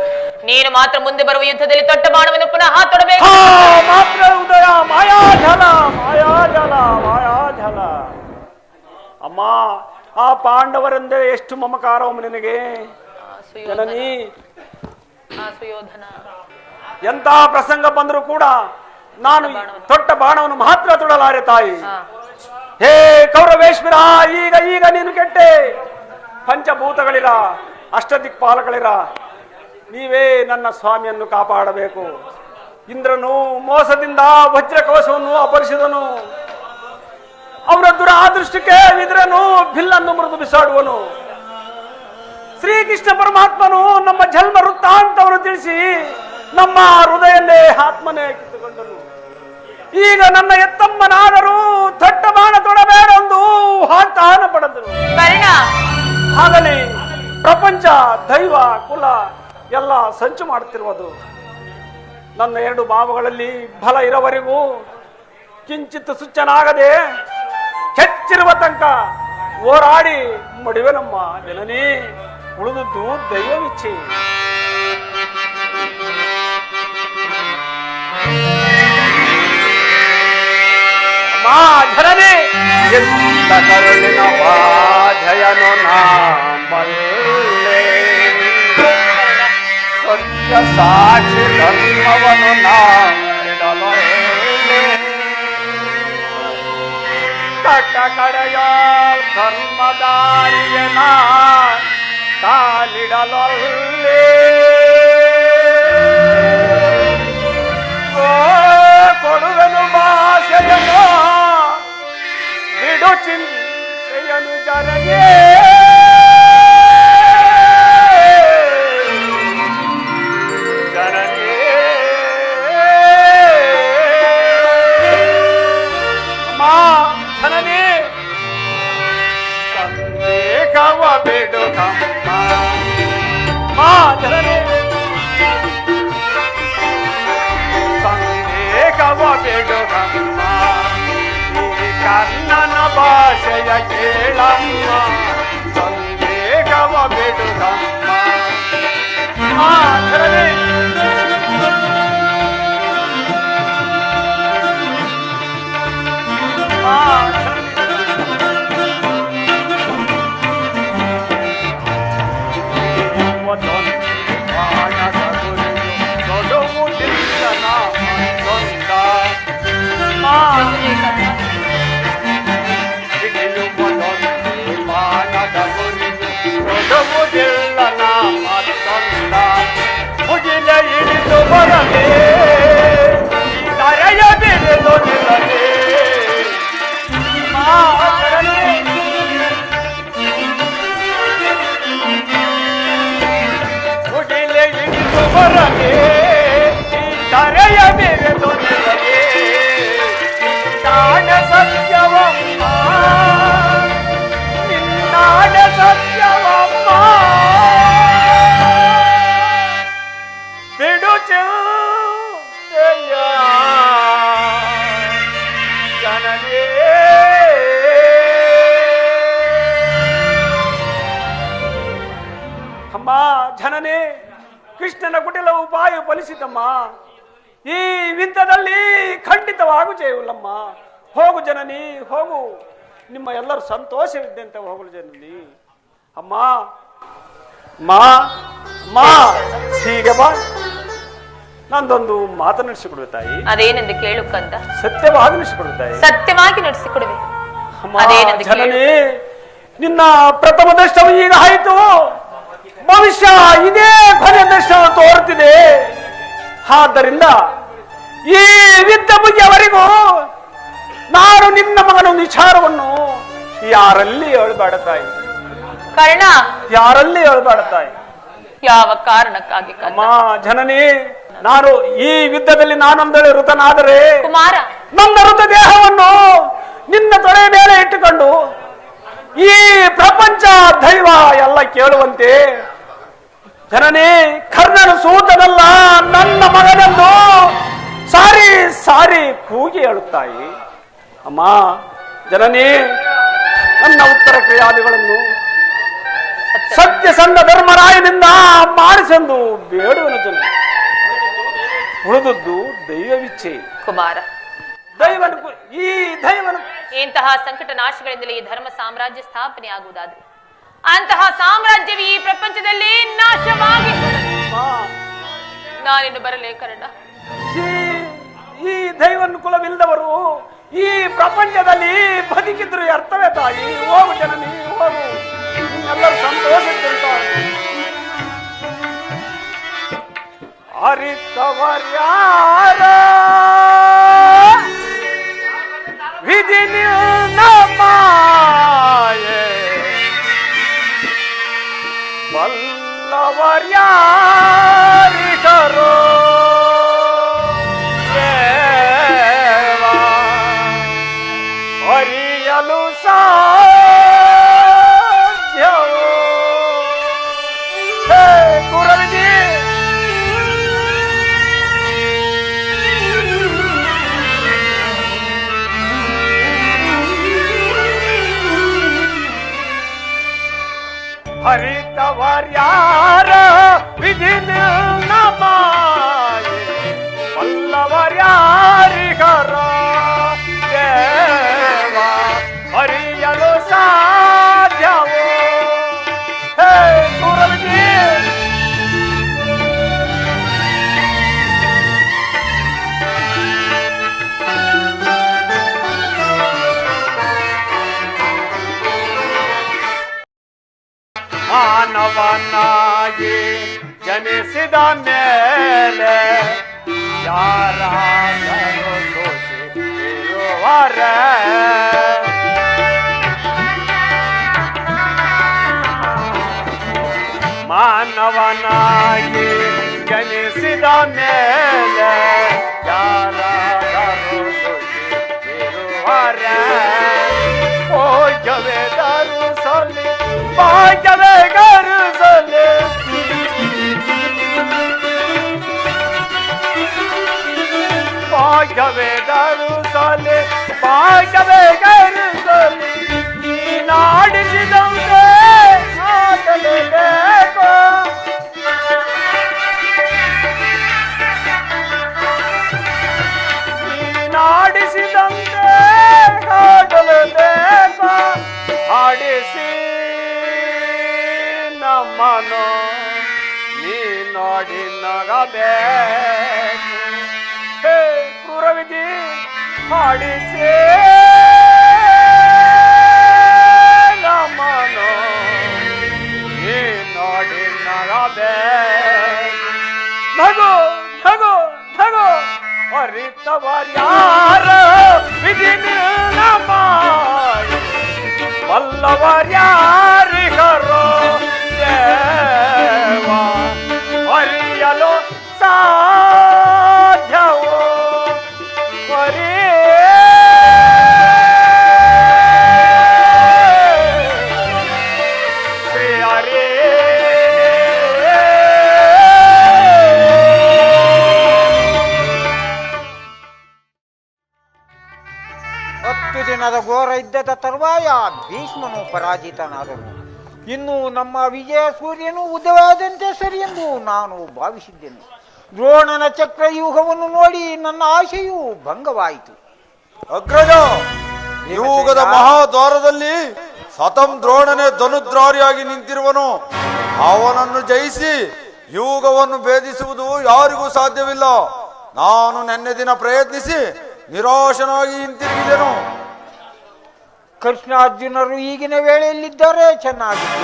ನೀನು ಮಾತ್ರ ಮುಂದೆ ಬರುವ ಯುದ್ಧದಲ್ಲಿ ತೊಟ್ಟ ಬಾಣವನ್ನು ಪುನಃ ತೊಡಬೇಕು. ಮಾತ್ರ ಉದಯ ಮಾಯಾಜಲ ಮಾಯಾಜಲ ಮಾಯಾಜಲ. ಅಮ್ಮ, ಆ ಪಾಂಡವರೆಂದರೆ ಎಷ್ಟು ಮಮಕಾರವಮ್ಮ ನಿನಗೆ ಜನನಿ. ಸುಯೋಧನ ಎಂತ ಪ್ರಸಂಗ ಬಂದರೂ ಕೂಡ ನಾನು ತೊಟ್ಟ ಬಾಣವನ್ನು ಮಾತ್ರ ತೊಡಲಾರೆ ತಾಯಿ. ಹೇ ಕೌರವೇಶ್ವರ, ಈಗ ಈಗ ನೀನು ಕೆಟ್ಟೆ. ಪಂಚಭೂತಗಳಿರ, ಅಷ್ಟದಿಕ್ಪಾಲಗಳಿರ, ನೀವೇ ನನ್ನ ಸ್ವಾಮಿಯನ್ನು ಕಾಪಾಡಬೇಕು. ಇಂದ್ರನು ಮೋಸದಿಂದ ವಜ್ರ ಕವಚವನ್ನು ಅಪಹರಿಸಿದನು. ಅವರ ದುರಾದೃಷ್ಟಕ್ಕೆ ವಿದ್ರನು ಬಿಲ್ಲನ್ನು ಮುರಿದು ಬಿಸಾಡುವನು. ಶ್ರೀಕೃಷ್ಣ ಪರಮಾತ್ಮನು ನಮ್ಮ ಜನ್ಮ ವೃತ್ತಾಂತವನ್ನು ತಿಳಿಸಿ ನಮ್ಮ ಹೃದಯನೇ ಆತ್ಮನೇ ಕಿತ್ತುಕೊಂಡನು. ಈಗ ನನ್ನ ಎತ್ತಮ್ಮನಾದರೂ ದೊಡ್ಡ ಬಾಣ ತೊಡಬೇಡೊಂದು ವಾಗ್ದಾನ ಪಡೆದರು. ಆಗಲೇ ಪ್ರಪಂಚ, ದೈವ, ಕುಲ ಎಲ್ಲ ಸಂಚು ಮಾಡುತ್ತಿರುವುದು. ನನ್ನ 2 ಭಾವಗಳಲ್ಲಿ ಬಲ ಇರೋವರೆಗೂ ಕಿಂಚಿತ್ ಸುಚ್ಚನಾಗದೆ ಕೆಚ್ಚಿರುವ ತನಕ ಹೋರಾಡಿ ಮಡಿವೆ ನಮ್ಮ ಜನನಿ. ಉಳಿದದ್ದು ದೈವವಿಚ್ಛೆ. ಜನನಿ ಎಂತ ಕರುಳಿನ ಬಾಧಯನು ನಾಮಲ್ಲೇ, ಸತ್ಯ ಸಾಕ್ಷಿ ಧರ್ಮವನು ನಾಡಲೇ, ಕಟ್ಟ ಕಡೆಯ ಧರ್ಮದಾರಿಯನ ಕಾಲಿಡಲೇ. ಕೊಡುವೆನು ಭಾಷೆಯನು ಬಿಡು ಚಿಂತೆಯನು ಜರಗೆ. ಜನನೇ ಮಾ ಜನನೇ ಸಂದೇಹವ ಬಿಡು ಕಮ್ಮ. ಮಾ ಜನನೇ ಸಂದೇಹವ ಬಿಡು ಕಮ್ಮ. ಕನ್ನನ ಭಾಷೆಯ ಕೇಳಮ್ಮ, ಸಂದೇಹವ ಬಿಡು ಕಮ್ಮ. ಆ ಧರಣಿ ಮುಗಿಲ ಹಿಡಿದು ಬರಲೇ ದರೆಯ ಬೆಳೆದು ನಿಲ್ಲಲೇ ಮುಗಿಲ ಹಿಡಿದು ಬರಲೇ ದರೆಯ ಬೆಳೆದು ನಿಲ್ಲಲೇ ನಾಡ ಸತ್ಯವಮ್ಮ ನಿನ್ನಾಡ ಸತ್ಯವಮ್ಮ ಬಿಡು ಚಿಂತೆಯ ಜನನೇ ಅಮ್ಮ ಜನನೇ ಕೃಷ್ಣನ ಕುಟಿಲ ಉಪಾಯ ಫಲಿಸಿತಮ್ಮ ಈ ವಿಂತದಲ್ಲಿ ಖಂಡಿತವಾಗೂ ಜಯವಿಲ್ಲಮ್ಮ ಹೋಗು ಜನನಿ ಹೋಗು ನಿಮ್ಮ ಎಲ್ಲರೂ ಸಂತೋಷವಿದ್ದಂತೆ ಹೋಗಲು ಜನನಿ ಅಮ್ಮ ಮಾ ಮಾ ಹೀಗೆ ಬಾ ನಂದೊಂದು ಮಾತು ನಡೆಸಿಕೊಡುವೆ ತಾಯಿ ಅದೇನೆಂದು ಕೇಳು ಕಂದ ಸತ್ಯವಾಗಿ ನಡೆಸಿಕೊಡುವೆ ತಾಯಿ ಸತ್ಯವಾಗಿ ನಡೆಸಿಕೊಡುವೆ ಜನನಿ ನಿನ್ನ ಪ್ರಥಮ ದರ್ಶನವು ಈಗ ಆಯಿತು ಭವಿಷ್ಯ ಇದೇ ಕೊನೆಯ ದರ್ಶನ ತೋರುತ್ತಿದೆ ಆದ್ದರಿಂದ ಈ ವಿದ್ದ ಮುಗಿಯವರೆಗೂ ನಾನು ನಿನ್ನ ಮಗನ ವಿಚಾರವನ್ನು ಯಾರಲ್ಲಿ ಹೇಳ್ಬೇಡ ತಾಯಿ ಕರ್ಣ ಯಾರಲ್ಲಿ ಹೇಳ್ಬೇಡ ತಾಯಿ ಯಾವ ಕಾರಣಕ್ಕಾಗಿ ಅಮ್ಮ ಜನನಿ ನಾನು ಈ ಯುದ್ಧದಲ್ಲಿ ನಾನೊಂದಳೆ ಋತನಾದರೆ ಕುಮಾರ ನನ್ನ ಋತ ದೇಹವನ್ನು ನಿನ್ನ ತೊಡೆ ಮೇಲೆ ಇಟ್ಟುಕೊಂಡು ಈ ಪ್ರಪಂಚ ದೈವ ಎಲ್ಲ ಕೇಳುವಂತೆ ಜನನಿ ಕರ್ಣನು ಸೂತನಲ್ಲ ನನ್ನ ಮಗನನ್ನು ಸಾರಿ ಸಾರಿ ಕೂಗಿ ಹೇಳುತ್ತಾಯಿ ಅಮ್ಮ ಜನನಿ ನನ್ನ ಉತ್ತರ ಕ್ರಿಯಾದಿಗಳನ್ನು ಸತ್ಯ ಸಂಘ ಧರ್ಮರಾಯನಿಂದ ಮಾಡಿಸೆಂದು ಬೇಡುವನು ಜನ ಉಳಿದದ್ದು ದೈವವಿಚ್ಛೆ ಕುಮಾರ ದೈವನ ಈ ದೈವನ ಇಂತಹ ಸಂಕಟ ನಾಶಗಳಿಂದಲೇ ಈ ಧರ್ಮ ಸಾಮ್ರಾಜ್ಯ ಸ್ಥಾಪನೆ ಆಗುವುದಾದ್ರೆ ಅಂತಹ ಸಾಮ್ರಾಜ್ಯವು ಈ ಪ್ರಪಂಚದಲ್ಲಿ ನಾಶವಾಗಿ ನಾನಿನ್ನು ಬರಲೇ ಕರ್ಣ ಈ ದೈವನ ಕುಲವಿಲ್ಲದವರು ಈ ಪ್ರಪಂಚದಲ್ಲಿ ಬದುಕಿದ್ರು ಅರ್ಥವೇ ತಾಯಿ ಹೋಗು ಜನನಿ ಹೋಗು ಎಲ್ಲರೂ ಸಂತೋಷದಿಂದ ಅರಿತವರ್ಯಾರ ವಿಧಿ ಮಾಯೆ ಬಲ್ಲವರ್ಯಾರಿಗರೋ ಅರಿಯಲು ಸಾಧ್ಯವೋ ಹೇ ಗುರುವಿಗೆ ಹರಿತವರ್ಯಾರ ವಿಧಿ ಮಾಯೆ ಬಲ್ಲವರ್ಯಾರಿಗರ ದೇವ ಹರಿಯಲು ಸಾಧ್ಯವೋ ಹೇ ಗುರುವಿಗೆ ಮಾನವನಾಗಿ ಜನಿಸಿದ ಮೇಲೆ ಯಾರಾದರೂ ದೋಷಿ ಇರುವರ ಮಾನವನಾಗಿ ಜನಿಸಿದ ಮೇಲೆ ಯಾರಾದರೂ ದೋಷಿ ಇರುವರ ಭಾಗ್ಯವೇ ಧರಿಸಲಿ ಭಾಗ್ಯವೇ ಧರಿಸಲಿ ಭಾಗ್ಯವೇ ಧರಿಸಲಿ ಭಾಗ್ಯವೇ ಧರಿಸಲಿ ನೀನಾಡಿಸಿದಂತೆ ಆಗಲೇಬೇಕು ನಮ್ಮನು ನೀ ನೋಡಿ ನಗಬೇಕು. ಹೇ ಕ್ರೂರವಿಧಿ ಹಾಡಿಸೇ ನಮ್ಮನು ನೀ ನೋಡಿ ನಗಬೇಕು. ನಗು ನಗು ನಗು ಅರಿತವರ್ಯಾರ ವಿಧಿ ನಿನ್ನ ಮಾಡಿ ಬಲ್ಲವರ್ಯಾರಿಗರೋ ದೇವ ಅರಿಯಲು ಸಾಧ್ಯವೋ ಹರಿ ಹರೇ. 10 ದಿನದ ಘೋರ ಯುದ್ಧದ ತರುವಾಯ ಭೀಷ್ಮನು ಪರಾಜಿತನಾದನು. ಇನ್ನು ನಮ್ಮ ವಿಜಯ ಸೂರ್ಯನು ಉದಯವಾದಂತೆ ಸರಿ ಎಂದು ನಾನು ಭಾವಿಸಿದ್ದೆನು. ದ್ರೋಣನ ಚಕ್ರವ್ಯೂಹವನ್ನು ನೋಡಿ ನನ್ನ ಆಶೆಯು ಭಂಗವಾಯಿತು. ಅಗ್ರಜ, ಯುಗದ ಮಹಾದ್ವಾರದಲ್ಲಿ ಸತಂ ದ್ರೋಣನೇ ಧನುದ್ರಾರಿಯಾಗಿ ನಿಂತಿರುವನು. ಅವನನ್ನು ಜಯಿಸಿ ಯುಗವನ್ನು ಭೇದಿಸುವುದು ಯಾರಿಗೂ ಸಾಧ್ಯವಿಲ್ಲ. ನಾನು ನೆನ್ನೆ ದಿನ ಪ್ರಯತ್ನಿಸಿ ನಿರಾಶನಾಗಿ ಹಿಂತಿರುಗಿದೆನು. ಕೃಷ್ಣಾರ್ಜುನರು ಈಗಿನ ವೇಳೆಯಲ್ಲಿದ್ದಾರೆ ಚೆನ್ನಾಗಿತ್ತು.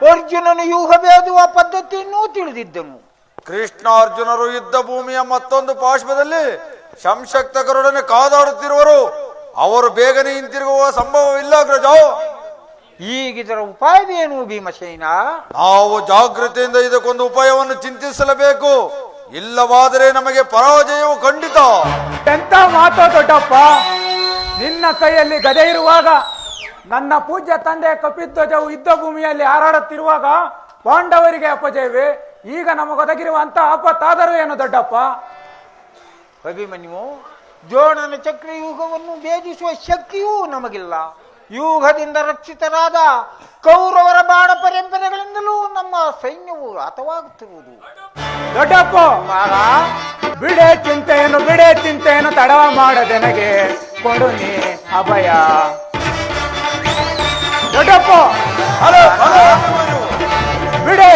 ಅರ್ಜುನನು ವ್ಯೂಹ ಭೇದುವ ಪದ್ಧತಿಯನ್ನು ತಿಳಿದಿದ್ದನು. ಕೃಷ್ಣ ಅರ್ಜುನರು ಯುದ್ಧ ಭೂಮಿಯ ಮತ್ತೊಂದು ಪಾರ್ಶ್ವದಲ್ಲಿ ಸಂಶಕ್ತಕರೊಡನೆ ಕಾದಾಡುತ್ತಿರುವರು. ಅವರು ಬೇಗನೆ ಹಿಂತಿರುಗುವ ಸಂಭವವಿಲ್ಲ ಅಗ್ರಜ. ಈಗಿದರ ಉಪಾಯವೇನು ಭೀಮಸೇನ? ನಾವು ಜಾಗೃತಿಯಿಂದ ಇದಕ್ಕೊಂದು ಉಪಾಯವನ್ನು ಚಿಂತಿಸಲೇಬೇಕು. ಇಲ್ಲವಾದರೆ ನಮಗೆ ಪರಾಜಯವು ಖಂಡಿತ. ಎಂತ ಮಾತೋ ದೊಡ್ಡಪ್ಪ, ನಿನ್ನ ಕೈಯಲ್ಲಿ ಗದೆ ಇರುವಾಗ, ನನ್ನ ಪೂಜ್ಯ ತಂದೆ ಕಪಿಧ್ವಜವು ಯುದ್ಧ ಭೂಮಿಯಲ್ಲಿ ಹಾರಾಡುತ್ತಿರುವಾಗ ಪಾಂಡವರಿಗೆ ಅಪಜಯವೇ? ಈಗ ನಮಗೊದಗಿರುವಂತ ಆಪತ್ತಾದರೂ ಏನು ದೊಡ್ಡಪ್ಪ? ಅಭಿಮನ್ಯು, ದ್ರೋಣನ ಚಕ್ರವ್ಯೂಹವನ್ನು ಭೇದಿಸುವ ಶಕ್ತಿಯೂ ನಮಗಿಲ್ಲ. ವ್ಯೂಹದಿಂದ ರಕ್ಷಿತರಾದ ಕೌರವರ ಬಾಣ ಪರಂಪರೆಗಳಿಂದಲೂ ನಮ್ಮ ಸೈನ್ಯವು ಹತವಾಗುತ್ತಿರುವುದು. ದೊಡ್ಡಪ್ಪ, ಬಿಡೆ ಚಿಂತೆಯನ್ನು ತಡವ ಮಾಡದೆನಗೆ ಕೊಡು ನೀ ಅಭಯ. ದೊಡ್ಡಪ್ಪ, ಬಿಡೆ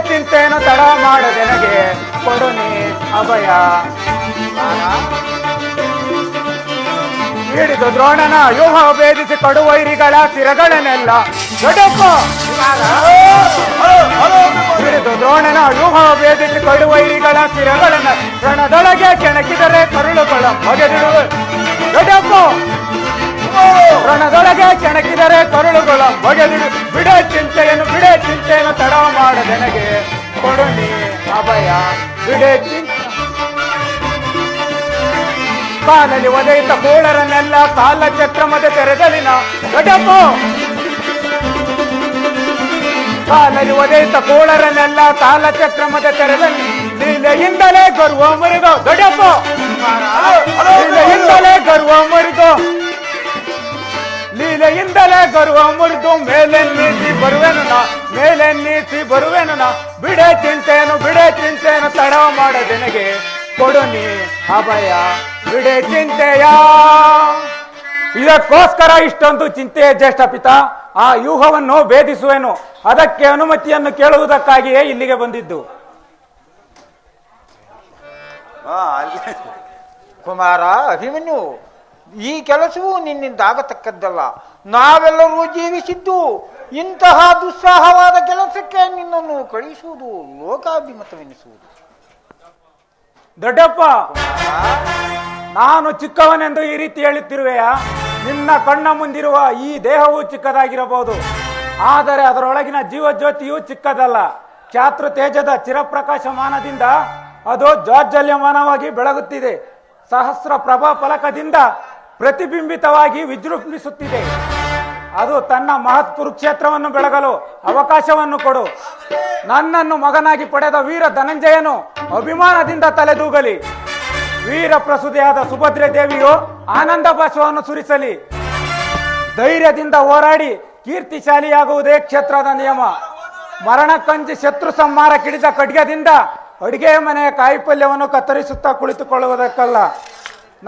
ಚಿಂತೆಯನ್ನು ತಡವ ಮಾಡದೆನಗೆ ಕೊಡು ನೀ ಅಭಯ. ಹಿಡಿದು ದ್ರೋಣನ ವ್ಯೂಹ ಭೇದಿಸಿ ಕಡುವೈರಿಗಳ ಸಿರಗಳನ್ನೆಲ್ಲ ದೊಡ್ಡಪ್ಪ, ಹಿಡಿದು ದ್ರೋಣನ ವ್ಯೂಹ ಭೇದಿಸಿ ಕಡುವೈರಿಗಳ ಸಿರಗಳನ್ನ ರಣದೊಳಗೆ ಕೆಣಕಿದರೆ ಕರುಳುಗಳ ಬಗೆದಿಡುವೆ. ದೊಡ್ಡಪ್ಪ, ರಣದೊಳಗೆ ಕೆಣಕಿದರೆ ಕರುಳುಗಳ ಬಗೆದಿಡು. ಬಿಡೆ ಚಿಂತೆಯನ್ನು ತಡವ ಮಾಡದೆನಗೆ ಕೊಡು ನೀ ಅಭಯ. ಬಿಡೆ ಚಿಂತೆ ಕಾಲಲ್ಲಿ ಒದೆಯಿತ ಕೋಳರನ್ನೆಲ್ಲ ಕಾಲಚಕ್ರಮದ ತೆರೆದಲಿನ. ದೊಡ್ಡಪ್ಪ, ಕಾಲಲ್ಲಿ ಒದೆಯಿತ ಕೋಳರನ್ನೆಲ್ಲ ಕಾಲಚಕ್ರಮದ ತೆರೆದಲ್ಲಿ ಲೀಲೆಯಿಂದಲೇ ಗರ್ವ ಮರಿದು. ದೊಡ್ಡಪ್ಪ, ಲೀಲೆಯಿಂದಲೇ ಗರ್ವ ಮರಿದು, ಲೀಲೆಯಿಂದಲೇ ಗರ್ವ ಮುರಿದು ಮೇಲೆನ್ನೀಸಿ ಬರುವೆನು ನಾ. ಬಿಡೆ ಚಿಂತೆಯನ್ನು ತಡವ ಮಾಡದೆನಗೆ ಕೊಡು ನೀ ಅಭಯ. ಬಿಡೆ ಚಿಂತೆಯ. ಇದಕ್ಕೋಸ್ಕರ ಇಷ್ಟೊಂದು ಚಿಂತೆಯ ಜ್ಯೇಷ್ಠ ಪಿತ. ಆ ವ್ಯೂಹವನ್ನು ಭೇದಿಸುವೆನು. ಅದಕ್ಕೆ ಅನುಮತಿಯನ್ನು ಕೇಳುವುದಕ್ಕಾಗಿಯೇ ಇಲ್ಲಿಗೆ ಬಂದಿದ್ದು. ಕುಮಾರ ಅಭಿಮನ್ಯು, ಈ ಕೆಲಸವು ನಿನ್ನಿಂದ ಆಗತಕ್ಕದ್ದಲ್ಲ. ನಾವೆಲ್ಲರೂ ಜೀವಿಸಿದ್ದು ಇಂತಹ ದುಸ್ಸಾಹವಾದ ಕೆಲಸಕ್ಕೆ ನಿನ್ನನ್ನು ಕಳಿಸುವುದು ಲೋಕಾಭಿಮತವೆನಿಸುವುದು. ದೊಡ್ಡಪ್ಪ, ನಾನು ಚಿಕ್ಕವನೆಂದು ಈ ರೀತಿ ಹೇಳುತ್ತಿರುವೆಯಾ? ನಿನ್ನ ಕಣ್ಣ ಮುಂದಿರುವ ಈ ದೇಹವು ಚಿಕ್ಕದಾಗಿರಬಹುದು, ಆದರೆ ಅದರೊಳಗಿನ ಜೀವಜ್ಯೋತಿಯು ಚಿಕ್ಕದಲ್ಲ. ಚಾತೃ ತೇಜದ ಚಿರಪ್ರಕಾಶಮಾನದಿಂದ ಅದು ಜಾಜ್ವಲ್ಯಮಾನವಾಗಿ ಬೆಳಗುತ್ತಿದೆ. ಸಹಸ್ರ ಪ್ರಭಾ ಫಲಕದಿಂದ ಪ್ರತಿಬಿಂಬಿತವಾಗಿ ವಿಜೃಂಭಿಸುತ್ತಿದೆ. ಅದು ತನ್ನ ಮಹತ್ ಕುರುಕ್ಷೇತ್ರವನ್ನು ಬೆಳಗಲು ಅವಕಾಶವನ್ನು ಕೊಡು. ನನ್ನನ್ನು ಮಗನಾಗಿ ಪಡೆದ ವೀರ ಧನಂಜಯನು ಅಭಿಮಾನದಿಂದ ತಲೆದೂಗಲಿ. ವೀರ ಪ್ರಸುದೆಯಾದ ಸುಭದ್ರೆ ದೇವಿಯು ಆನಂದ ಬಾಷ್ಪವನ್ನು ಸುರಿಸಲಿ. ಧೈರ್ಯದಿಂದ ಹೋರಾಡಿ ಕೀರ್ತಿಶಾಲಿಯಾಗುವುದೇ ಕ್ಷೇತ್ರದ ನಿಯಮ. ಮರಣಕ್ಕಂಜಿ ಶತ್ರು ಸಂಹಾರ ಕಿಡಿದ ಖಡ್ಗದಿಂದ ಅಡಿಗೆ ಮನೆಯ ಕಾಯಿಪಲ್ಯವನ್ನು ಕತ್ತರಿಸುತ್ತಾ ಕುಳಿತುಕೊಳ್ಳುವುದಕ್ಕಲ್ಲ.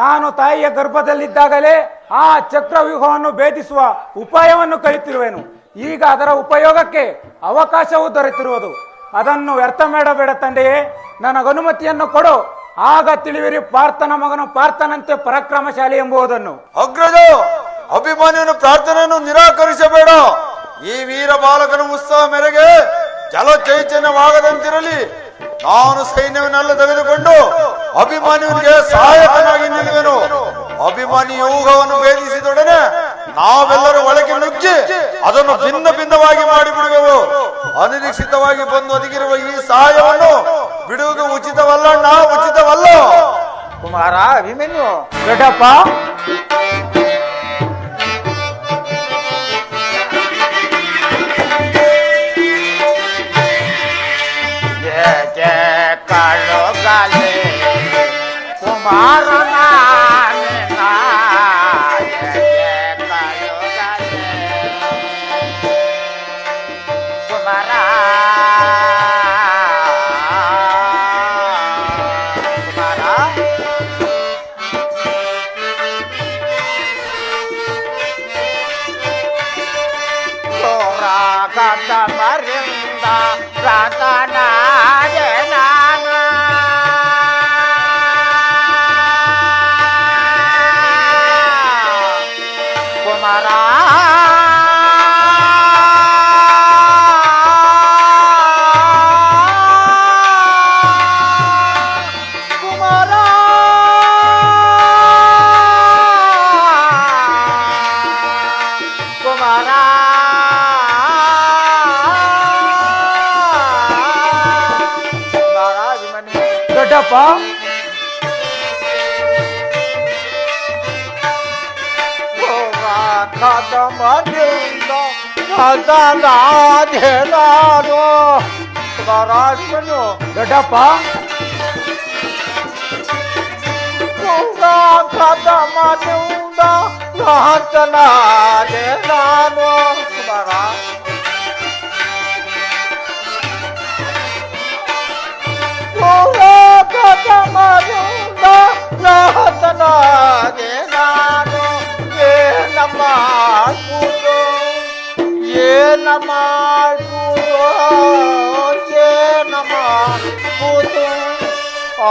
ನಾನು ತಾಯಿಯ ಗರ್ಭದಲ್ಲಿದ್ದಾಗಲೇ ಆ ಚಕ್ರವ್ಯೂಹವನ್ನು ಭೇದಿಸುವ ಉಪಾಯವನ್ನು ಕಲಿತಿರುವೆನು. ಈಗ ಅದರ ಉಪಯೋಗಕ್ಕೆ ಅವಕಾಶವೂ ದೊರೆತಿರುವುದು. ಅದನ್ನು ವ್ಯರ್ಥ ಮಾಡಬೇಡ ತಂದೆಯೇ, ನನಗನುಮತಿಯನ್ನು ಕೊಡು. ಆಗ ತಿಳಿವಿರಿ ಪಾರ್ಥನ ಮಗನು ಪಾರ್ಥನಂತೆ ಪರಾಕ್ರಮಶಾಲಿ ಎಂಬುದನ್ನು. ಅಗ್ರಜ, ಅಭಿಮಾನಿಯನ್ನು ಪ್ರಾರ್ಥನೆಯನ್ನು ನಿರಾಕರಿಸಬೇಡ. ಈ ವೀರ ಬಾಲಕನ ಉತ್ಸವ ಮೇರೆಗೆ ಜಲ ಚೈತನ್ಯವಾಗದಂತಿರಲಿ. ನಾನು ಸೈನ್ಯವನ್ನೆಲ್ಲ ತೆಗೆದುಕೊಂಡು ಅಭಿಮಾನಿಯವನಿಗೆ ಸಹಾಯಕನಾಗಿ ನಿಲ್ಲುವೆನು. ಅಭಿಮಾನಿ ಯೋಗವನ್ನು ಭೇದಿಸಿದೊಡನೆ ನಾವೆಲ್ಲರೂ ಒಳಗೆ ನುಗ್ಗಿ ಅದನ್ನು ಭಿನ್ನ ಭಿನ್ನವಾಗಿ ಮಾಡಿಬಿಡುವೆವು. ಅನಿರೀಕ್ಷಿತವಾಗಿ ಬಂದು ಒದಗಿರುವ ಈ ಸಹಾಯವನ್ನು ಬಿಡುವುದು ಉಚಿತವಲ್ಲ, ಉಚಿತವಲ್ಲ. ಕುಮಾರ ಅಭಿಮನ್ಯು, ದೊಡ್ಡಪ್ಪ, ಕಾಳು ಗಾಲೆ ಕುಮಾರ ಕುಮಾರ ಮರಿಂದ ಪ್ರಾತನಾದೆ ನಾನು ಕುಮಾರ ಕುಮಾರ ಕುಮಾರ ದೊಡ್ಡಪ್ಪ, ಕದಮದಿಂದ ರಾಜನು ದೊಡ್ಡಪ್ಪ, ಕದಮದಿಂದ ರಾಜನಾದೆ ನಾನು ಕುಮಾರ ಕದಮದಿಂದ ರಾಜನಾದೆ ನಾನು ಏನ ಮಾಡುವುದು ಏನ ಮಾಡುವುದು ಏನ ಮಾಡುವುದು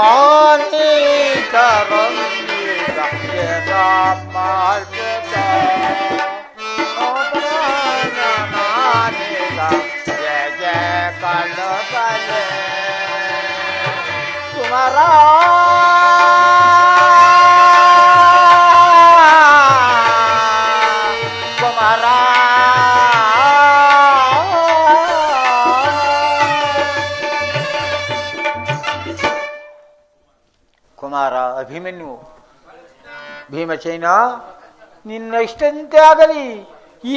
ಆನೀಕರಂಗ ಏನ ಮಾಡುತ್ತ ನಾನೀಗ ಜಯ ಕಳ್ಳ ಕಲೆ ಕುಮಾರ ಕುಮಾರ ಕುಮಾರ ಅಭಿಮನ್ಯು, ಭೀಮಸೇನ, ನಿನ್ನ ಇಷ್ಟಂತೆ ಆಗಲಿ.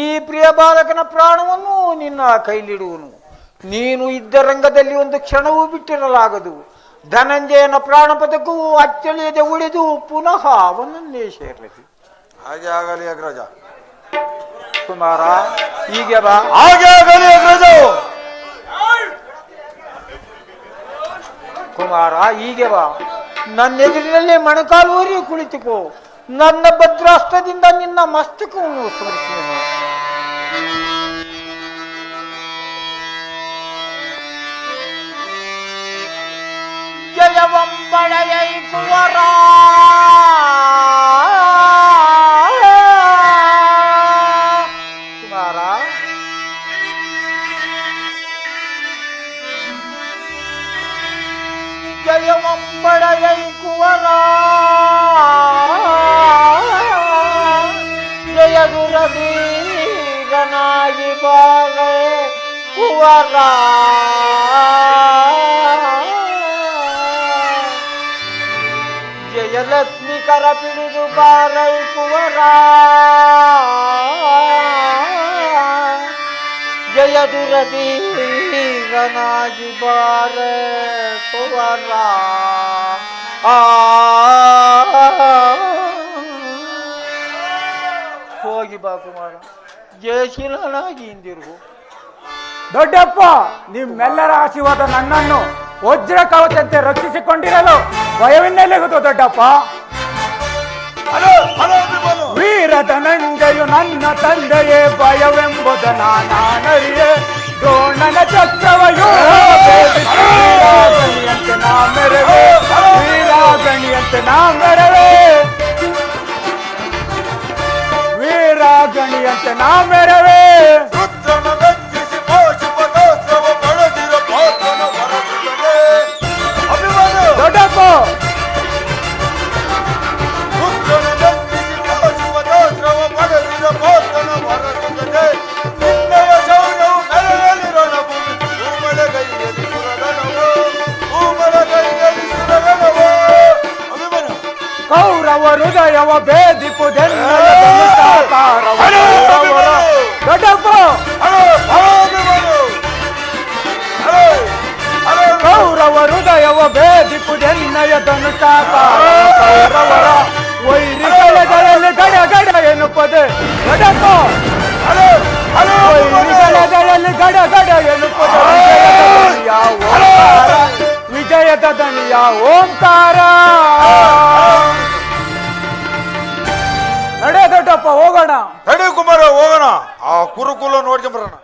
ಈ ಪ್ರಿಯ ಬಾಲಕನ ಪ್ರಾಣವನ್ನು ನಿನ್ನ ಕೈಲಿಡುವನು. ನೀನು ಇದ್ದ ರಂಗದಲ್ಲಿ ಒಂದು ಕ್ಷಣವೂ ಬಿಟ್ಟಿರಲಾಗದು. ಧನಂಜಯನ ಪ್ರಾಣ ಪದಕವು ಅಚ್ಚಳಿಯದೆ ಉಳಿದು ಪುನಃ ಅವನನ್ನೇ ಸೇರಲಿ. ಹಾಗೆ ಆಗಲಿ ಅಗ್ರಜ. ಕುಮಾರ, ಹೀಗೆ ಬಾ. ಹಾಗೆ ಆಗಲಿ ಅಗ್ರಜ. ಕುಮಾರ, ಹೀಗೆ ಬಾ. ನನ್ನ ಎದುರಿನಲ್ಲೇ ಮೊಣಕಾಲುವರಿ ಕುಳಿತುಕೋ. ನನ್ನ ಭದ್ರಾಸ್ತ್ರದಿಂದ ನಿನ್ನ ಮಸ್ತಕವನ್ನು ಸ್ಮರಿಸುವೆನು. ಜಯವಂಬಳೆಯೈ ಕುವರ ಕುಮಾರ, ಜಯವಂಬಳೆಯೈ ಕುವರ ಜಯ ದುರವೀರನಾಗಿ ಬಾಳೆ ಕುವರ ಜಯಲಕ್ಷ್ಮಿ ಕರ ಪಿಡಿದು ಬಾರೈ ಕುವರ ಜಯ ದುರವೀರನಾಗಿ ಬಾರೆ ಕುವರ ಹೋಗಿ ಬಾ ಕುಮಾರ, ಜಯಶೀಲನಾಗಿ ಹಿಂದಿರುಗು. ದೊಡ್ಡಪ್ಪ, ನಿಮ್ಮೆಲ್ಲರ ಆಶೀರ್ವಾದ ನನ್ನನ್ನು ವಜ್ರ ಕವಚಂತೆ ರಕ್ಷಿಸಿಕೊಂಡಿರಲು ಭಯವಿನ್ನಲೆಗುವುದು ದೊಡ್ಡಪ್ಪ. Hello hello ಅಭಿಮಾನು. ವೀರ ಧನಂಜಯು ನನ್ನ ತಂದೆಯೇ ಭಯವೆಂಬುದ ನಾನರಿಯೇ ದ್ರೋಣನ ಚಕ್ರವಯು ವೀರಾಗಣಿಯಂತೆ ನಾ ಮೆರವೆ ವೀರಾಗಣಿಯಂತೆ ನಾ ಮೆರವೆ ವೀರಾಗಣಿಯಂತೆ ನಾ ಮೆರವೆ ರುದ್ರನ ಮೆಚ್ಚಿಸಿ ಪಾಶುಪತಾಸ್ತ್ರವ ಪಡೆದಿರ ಪಾತ್ರನ ಹೊರಬಿಡದೆ ಅಭಿಮನ್ಯು ದೊಡ್ಡಪ್ಪ ರುದ್ರನ ಮೆಚ್ಚಿಸಿ ಪಾಶುಪತಾಸ್ತ್ರವ ಪಡೆದಿರ ಪಾತ್ರನ ಹೊರಬಿಡದೆ ನಿನ್ನಯ ಶೌರ್ಯವು ಮೆರೆಯಲಿರಣ ಭೂಮಿ ಭೂಮಳ ಕೈಯಲ್ಲಿ ಸುರಗಣವು ಭೂಮಳ ಕೈಯಲ್ಲಿ ಸುರಗಣವು ಅಭಿಮನ್ಯು ಕೌರವ ಹೃದಯವ ಭೇದಿಪುದೆನ್ನ ದೊಡ್ಡಪ್ಪ ಕೌರವ ಹೃದಯವ ಭೇದಿಪುದೆನ್ನಯ ಧನುಷಾಕಾರ ಕೌರವರ ವೈರಿಗಳದಲ್ಲಿ ಗಡ ಗಡ ಎನ್ನುತ್ತದೆ ದೊಡ್ಡಪ್ಪ ವೈರಿಗಳದಲ್ಲಿ ಗಡ ಗಡ ಎನ್ನುತ್ತದೆ ವಿಜಯದ ದನಿಯ ಓಂಕಾರ ನಡೆ ದೊಡ್ಡಪ್ಪ ಹೋಗೋಣ ನಡಿ ಕುಮಾರ ಹೋಗೋಣ ಆ ಕುರುಕುಲ ನೋಡ್ಕೊಂಬರೋಣ